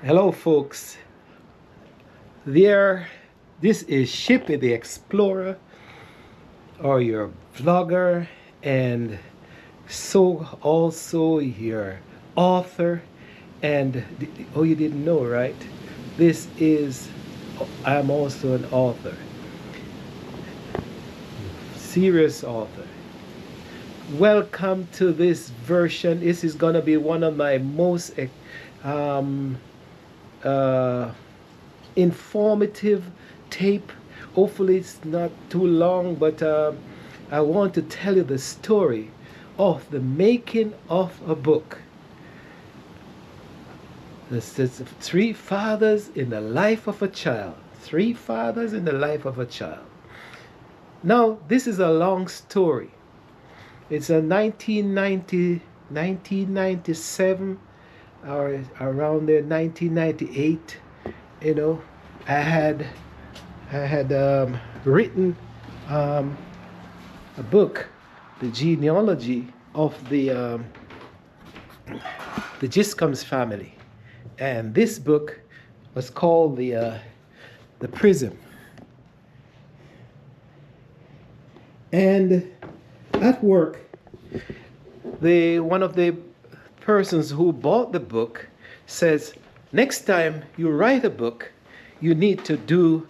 Hello, folks. There, this is Shippy the Explorer, or your vlogger, and so also your author. And oh, you didn't know, right? This is I'm also an author, serious author. Welcome to this version. This is gonna be one of my most um, uh, informative tape. Hopefully, it's not too long, but I want to tell you the story of the making of a book. This is three fathers in the life of a child. Three fathers in the life of a child. Now, this is a long story. It's a 1997 or around there, 1998. You know, I had written a book, the genealogy of the Giscombs family, and this book was called the Prism. And at work, one of the persons who bought the book says, next time you write a book, you need to do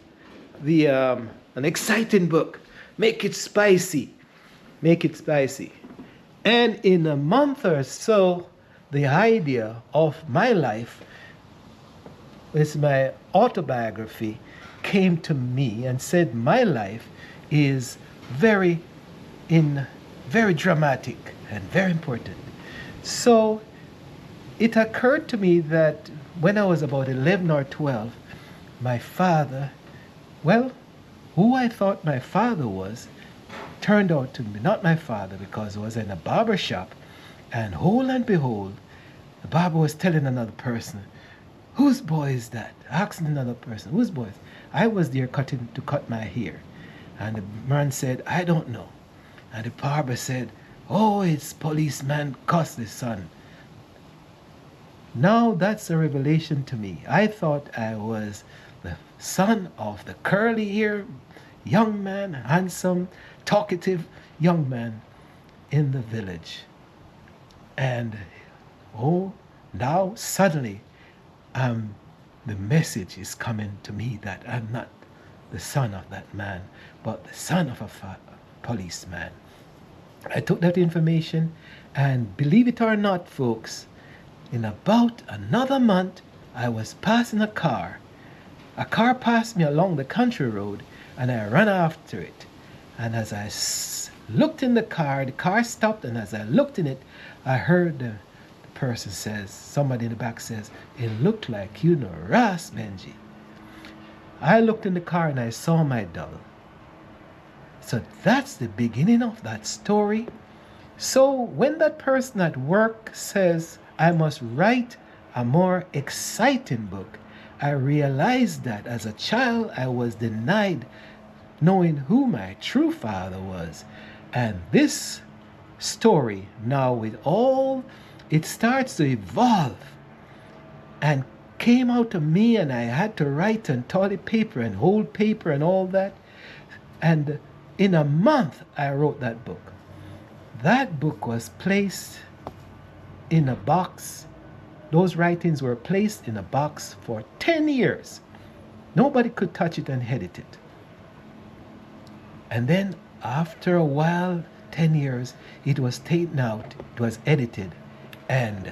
an exciting book. Make it spicy. Make it spicy. And in a month or so, the idea of my life, it's my autobiography, came to me and said my life is very dramatic and very important. So it occurred to me that when I was about 11 or 12, my father, well, who I thought my father was, turned out to be not my father, because I was in a barber shop, and whole and behold, the barber was telling another person, whose boy is that? Asking another person, whose boy is? I was there to cut my hair. And the man said, I don't know. And the barber said, oh, it's policeman Custer's son. Now that's a revelation to me. I thought I was the son of the curly hair young man, handsome, talkative young man in the village. And oh, now suddenly the message is coming to me that I'm not the son of that man, but the son of a policeman. I took that information, and believe it or not, folks, in about another month, I was passing a car. A car passed me along the country road, and I ran after it. And as I looked in the car stopped, and as I looked in it, I heard the person says, somebody in the back says, it looked like you know Ras, Benji. I looked in the car and I saw my double. So that's the beginning of that story. So when that person at work says, I must write a more exciting book, I realized that as a child I was denied knowing who my true father was. And this story now with all, it starts to evolve and came out of me, and I had to write on toilet paper and hold paper and all that. And in a month I wrote that book. That book was placed in a box. Those writings were placed in a box for 10 years. Nobody could touch it and edit it. And then after a while, 10 years, it was taken out, it was edited, and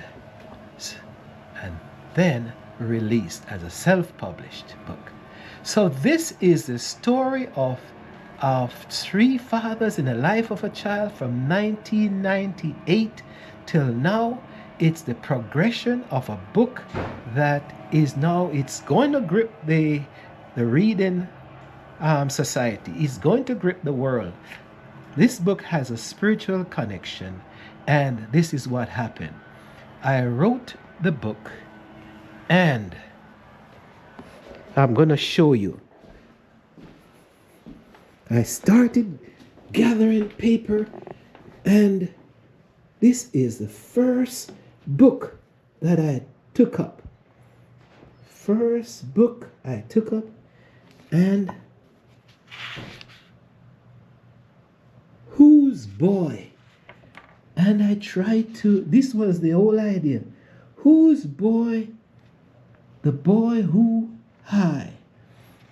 then released as a self-published book. So this is the story of three fathers in the life of a child from 1998 till now. It's the progression of a book that is now, it's going to grip the reading society. It's going to grip the world. This book has a spiritual connection, and this is what happened. I wrote the book, and I'm going to show you. I started gathering paper, and this is the first book that I took up. first book I took up, and whose boy? And I tried to, this was the whole idea. Whose boy? The boy who high.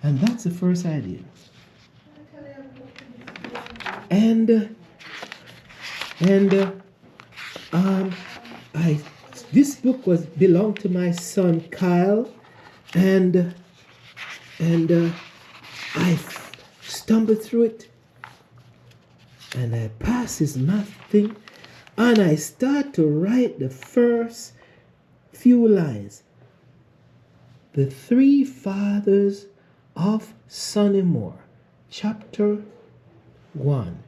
And that's the first idea. And I this book was belonged to my son Kyle, and I stumbled through it, and I passed his math thing, and I start to write the first few lines. The Three Fathers of Sunnymore, chapter 1.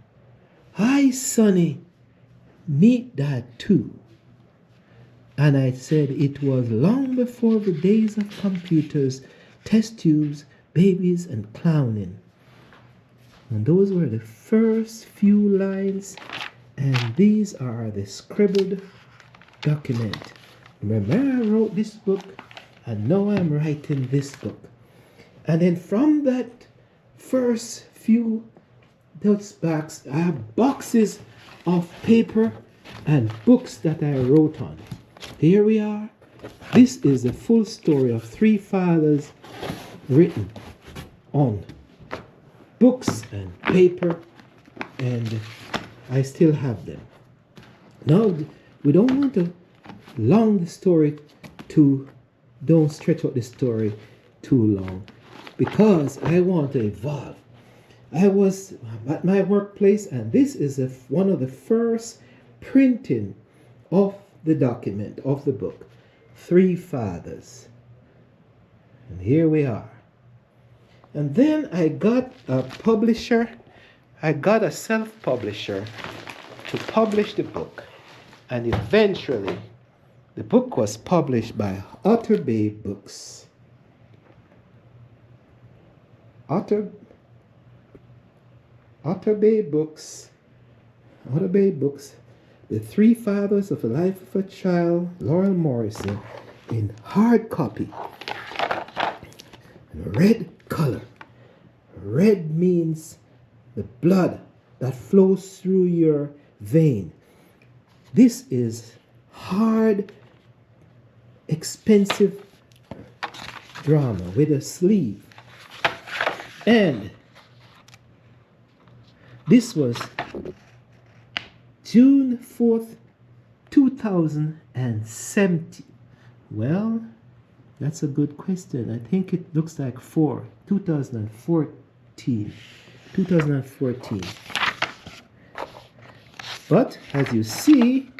Hi, Sonny, meet Dad too. And I said it was long before the days of computers, test tubes, babies, and clowning. And those were the first few lines, and these are the scribbled document. Remember, I wrote this book, and now I'm writing this book. And then from that first few those backs, I have boxes of paper and books that I wrote on. Here we are. This is the full story of Three Fathers written on books and paper, and I still have them. Now, we don't want to don't stretch out the story too long, because I want to evolve. I was at my workplace, and this is one of the first printing of the document, of the book, Three Fathers. And here we are. And then I got a publisher, I got a self-publisher to publish the book. And eventually, the book was published by Otter Bay Books. Otter Bay Books, The Three Fathers of the Life of a Child, Lorel Morrison, in hard copy. Red color. Red means the blood that flows through your vein. This is hard, expensive drama with a sleeve. And this was June 4th, 2017. Well, that's a good question. I think it looks like 2014. But as you see,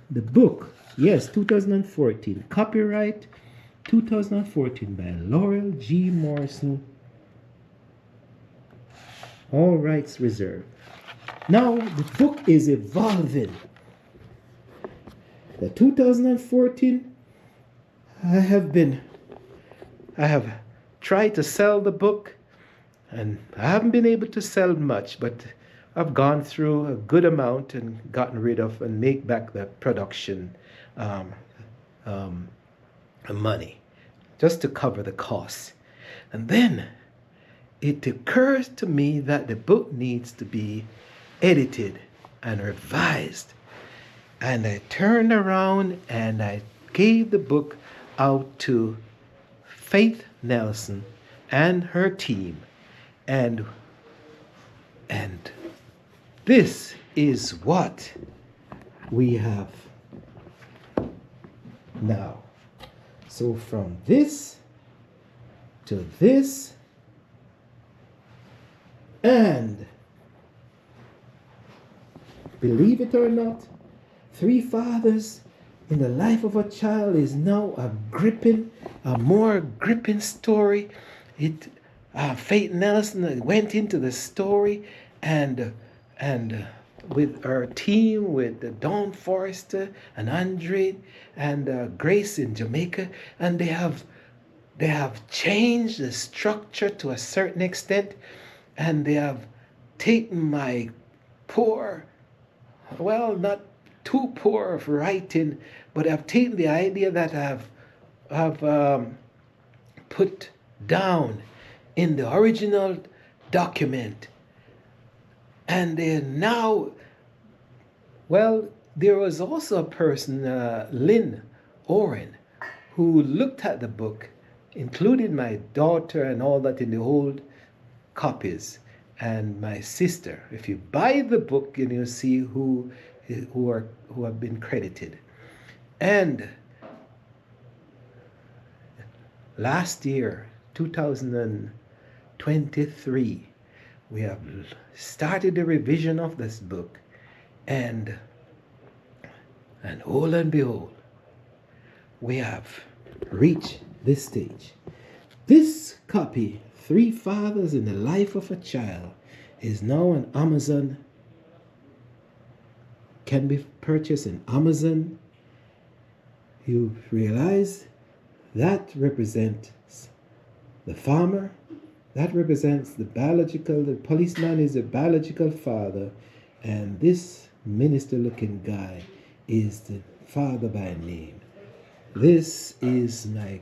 the book, yes, 2014. Copyright 2014 by Lorel G. Morrison. All rights reserved. Now the book is evolving. The 2014, I have tried to sell the book, and I haven't been able to sell much, but I've gone through a good amount and gotten rid of and make back the production money just to cover the costs. And then it occurs to me that the book needs to be edited and revised. And I turned around and I gave the book out to Faith Nelson and her team. And this is what we have now. So from this to this, and believe it or not, Three Fathers in the Life of a Child is now a more gripping story. Faith Nelson went into the story, and with her team, with Dawn Forrester and Andre and Grace in Jamaica, and they have changed the structure to a certain extent, and they have taken my poor, well, not too poor of writing, but I've taken the idea that I've put down in the original document. And then now, well, there was also a person, Lynn Oren, who looked at the book, including my daughter and all that in the old copies, and my sister. If you buy the book, and you'll see who have been credited. And last year, 2023, we have started the revision of this book, and lo and behold, we have reached this stage. This copy, Three Fathers in the Life of a Child, is now on Amazon, can be purchased in Amazon. You realize that represents the farmer, that represents the policeman is a biological father, and this minister-looking guy is the father by name. This is my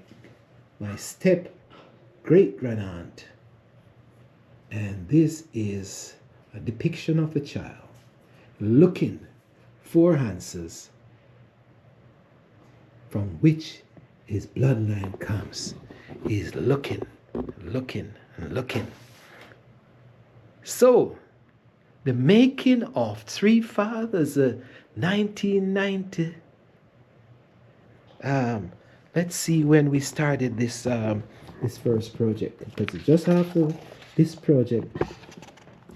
step great-grandaunt, and this is a depiction of a child looking for answers from which his bloodline comes. He's looking, looking, and looking. So, the making of Three Fathers, 1990. Let's see when we started this this first project, because just after this project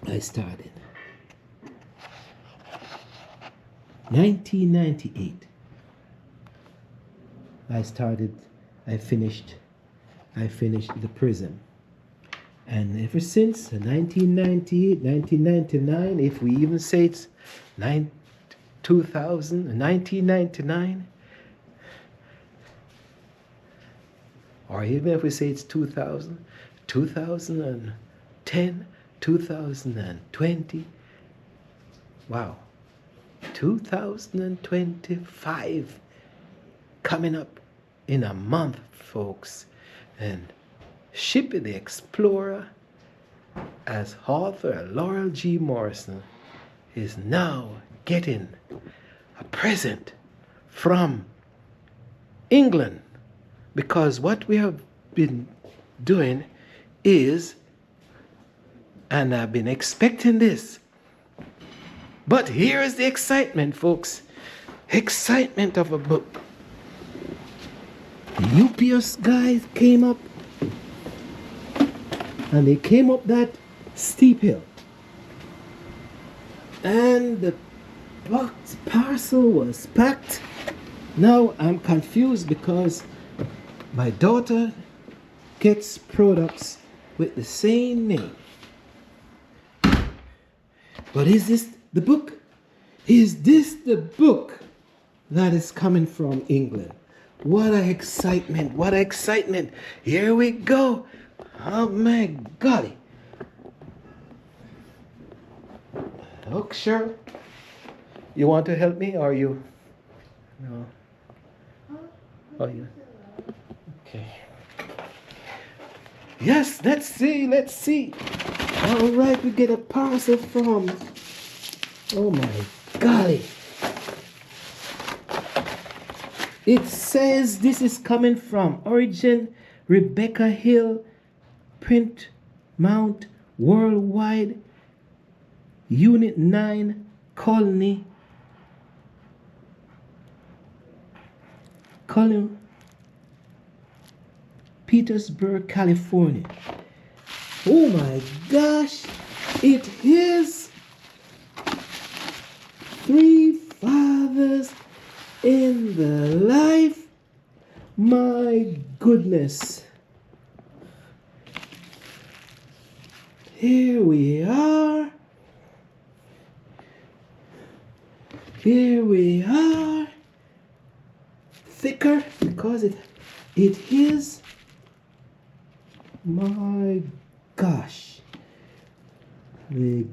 I started. 1998. I finished the prison. And ever since 1998, 1999, if we even say it's 1999, or even if we say it's 2000, 2010, 2020, wow, 2025 coming up in a month, folks. And Shippy the Explorer, as author Lorel G. Morrison, is now getting a present from England, because what we have been doing is, and I've been expecting this, but here is the excitement, folks. Excitement of a book. The UPS guys came up, and they came up that steep hill, and the parcel was packed. Now I'm confused because my daughter gets products with the same name. But is this the book? Is this the book that is coming from England? What an excitement, what an excitement. Here we go. Oh my golly. Look, sure. You want to help me, or you? No. Oh, yeah. Okay. Yes, let's see. All right, we get a parcel from, oh my golly. It says this is coming from Origin, Rebecca Hill, Print Mount, Worldwide, Unit 9, Colony, Petersburg, California. Oh my gosh, it is Three Fathers in the Life. My goodness. Here we are. Thicker because it is. My gosh. The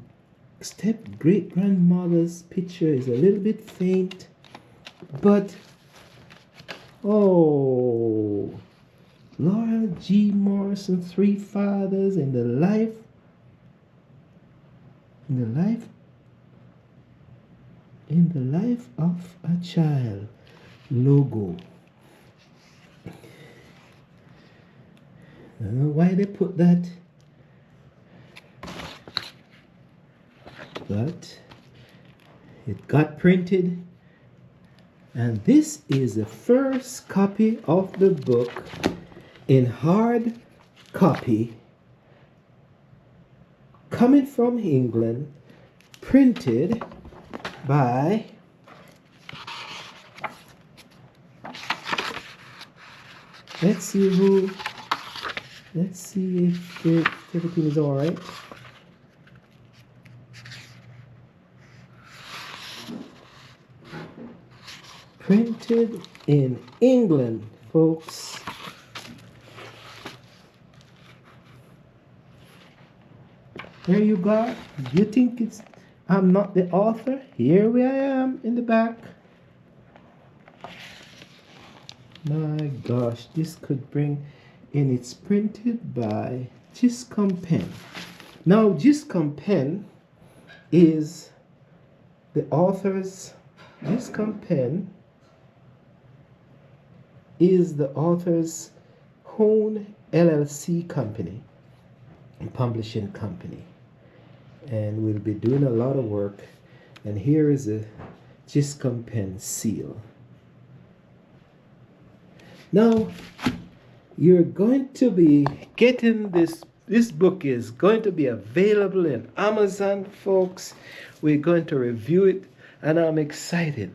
step great grandmother's picture is a little bit faint, but oh, Lorel G. Morrison, Three Fathers in the Life. In the life of a child logo. I don't know why they put that, but it got printed, and this is the first copy of the book in hard copy, coming from England, printed by let's see if everything is all right. Printed in England, folks. There you go. You think I'm not the author? Here I am in the back. My gosh, this could bring in. It's printed by Giscombe Pen. Now, Giscombe Pen is the author's. Giscombe Pen is the author's own LLC company and publishing company, and we'll be doing a lot of work. And here is a Giscombe Pen seal. Now, you're going to be getting this. This book is going to be available in Amazon, folks. We're going to review it, and I'm excited.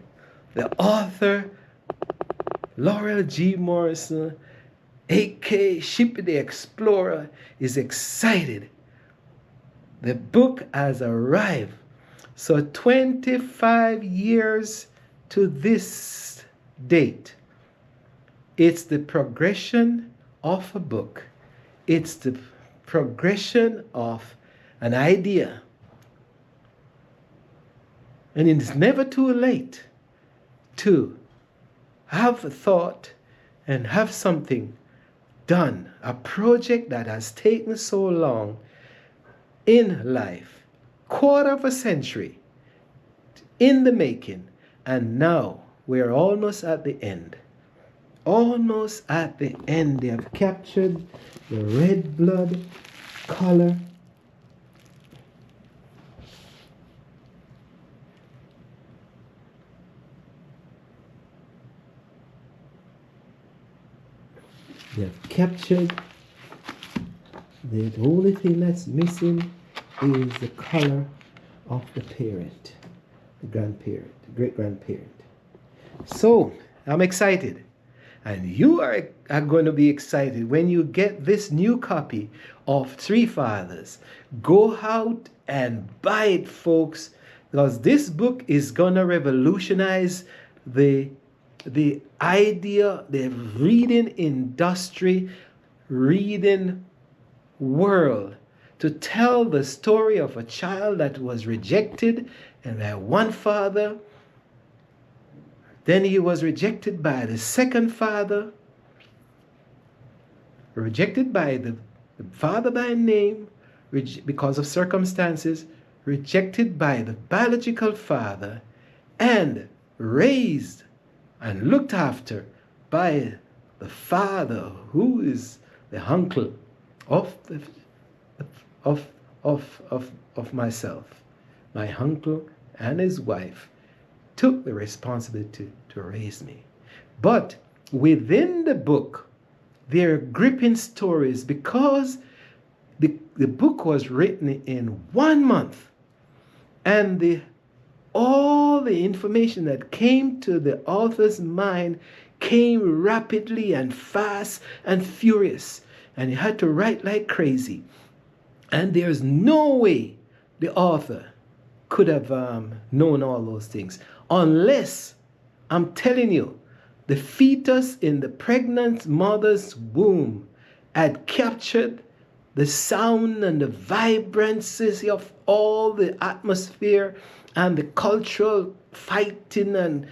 The author, Lorel G. Morrison, a.k.a. Shippy the Explorer, is excited. The book has arrived. So 25 years to this date. It's the progression of a book. It's the progression of an idea. And it's never too late to have a thought and have something done, a project that has taken so long in life, quarter of a century in the making, and now we're almost at the end. Almost at the end. They have captured the red blood color. They have captured. The only thing that's missing is the color of the parent, the grandparent, the great-grandparent. So, I'm excited. And you are going to be excited when you get this new copy of Three Fathers. Go out and buy it, folks, because this book is going to revolutionize the idea, the reading industry, reading world, to tell the story of a child that was rejected and by one father. Then he was rejected by the second father, rejected by the father by name because of circumstances, rejected by the biological father, and raised and looked after by the father, who is the uncle of myself. My uncle and his wife took the responsibility to raise me. But within the book, there are gripping stories because the book was written in 1 month, and all the information that came to the author's mind came rapidly and fast and furious, and he had to write like crazy. And there's no way the author could have known all those things, unless, I'm telling you, the fetus in the pregnant mother's womb had captured the sound and the vibrancy of all the atmosphere and the cultural fighting and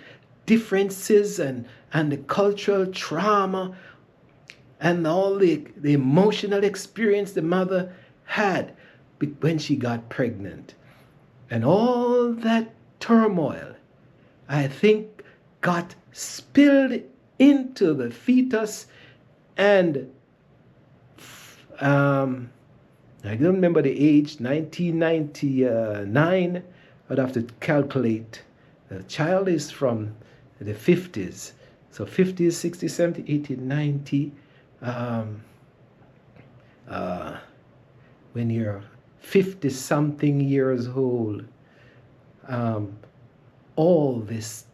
differences and the cultural trauma and all the emotional experience the mother had when she got pregnant, and all that turmoil, I think, got spilled into the fetus. And I don't remember the age, 1999. I'd have to calculate. The child is from the 50s. So 50s, 60s, 70s, 80s, 90s. When you're 50 something years old, all this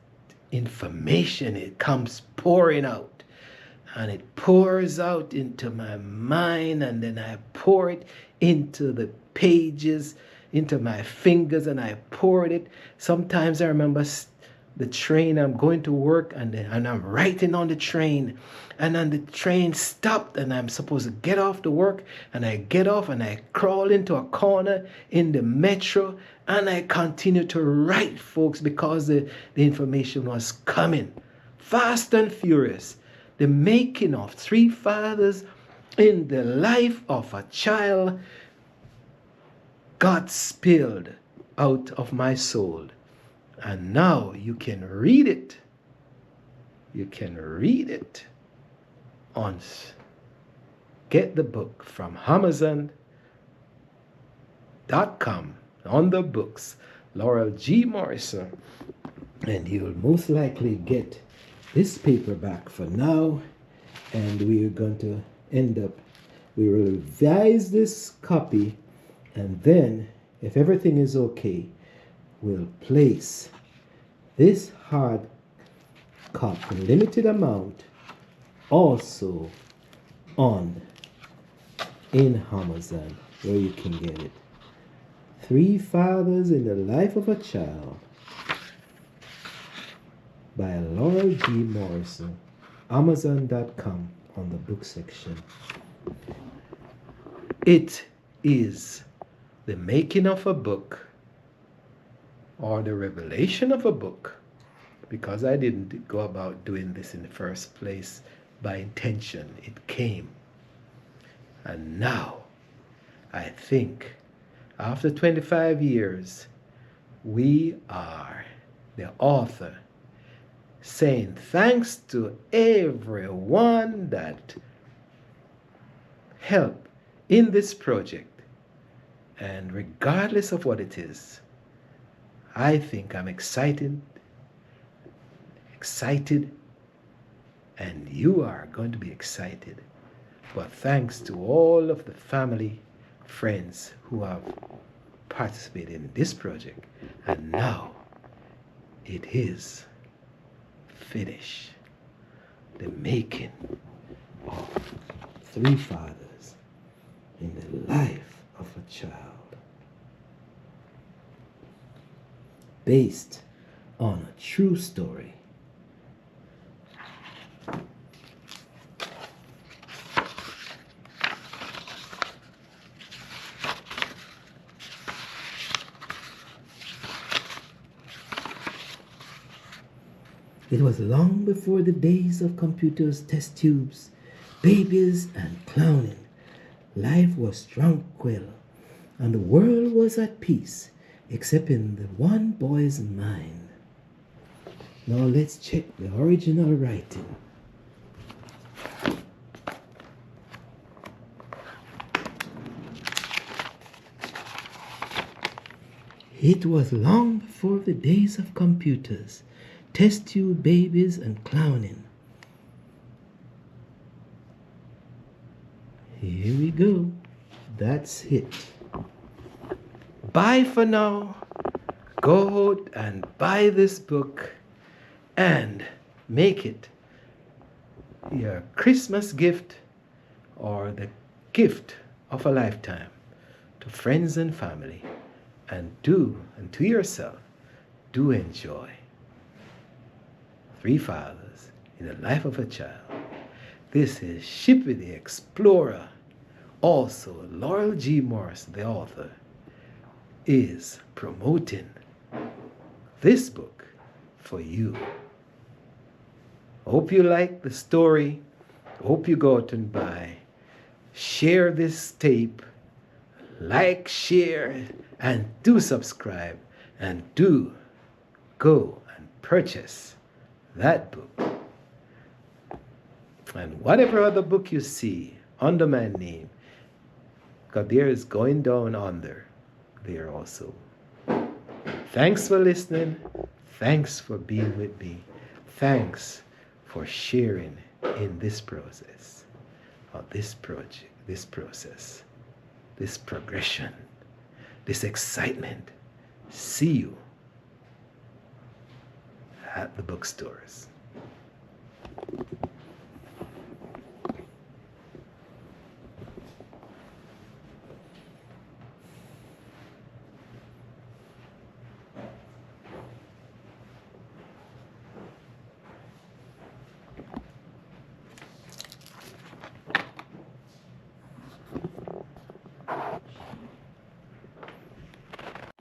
information, it comes pouring out. And it pours out into my mind, and then I pour it into the pages, into my fingers, and I poured it. Sometimes I remember the train, I'm going to work, and I'm writing on the train, and then the train stopped, and I'm supposed to get off to work, and I get off, and I crawl into a corner in the metro, and I continue to write, folks, because the information was coming fast and furious. The making of three fathers in the life of a child got spilled out of my soul. And now you can read it. You can read it on, get the book from Amazon.com on the books, Lorel G. Morrison. And you'll most likely get this paperback for now, and we are going to we will revise this copy, and then if everything is okay, we'll place this hard copy, limited amount, also in Amazon, where you can get it. Three Fathers in the Life of a Child by Lorel G. Morrison, Amazon.com on the book section. It is the making of a book, or the revelation of a book, because I didn't go about doing this in the first place by intention. It came. And now, I think, after 25 years, we are the author saying thanks to everyone that helped in this project. And regardless of what it is, I think I'm excited, and you are going to be excited. But thanks to all of the family, friends who have participated in this project. And now it is finished. The making of Three Fathers in the Life of a Child, based on a true story. It was long before the days of computers, test tubes, babies, and clowning. Life was tranquil, and the world was at peace, except in the one boy's mind. Now let's check the original writing. It was long before the days of computers, test tube babies, and clowning. Here we go. That's it. Bye for now. Go out and buy this book and make it your Christmas gift or the gift of a lifetime to friends and family. And to yourself, do enjoy Three Fathers in the Life of a Child. This is Shippy the Explorer. Also, Lorel G. Morrison, the author, is promoting this book for you. Hope you like the story. Hope you go out and buy. Share this tape. Like, share, and do subscribe. And do go and purchase that book. And whatever other book you see under my name, because there is going down under there also. Thanks for listening. Thanks for being with me. Thanks for sharing in this process, or this project, this process, this progression, this excitement. See you at the bookstores.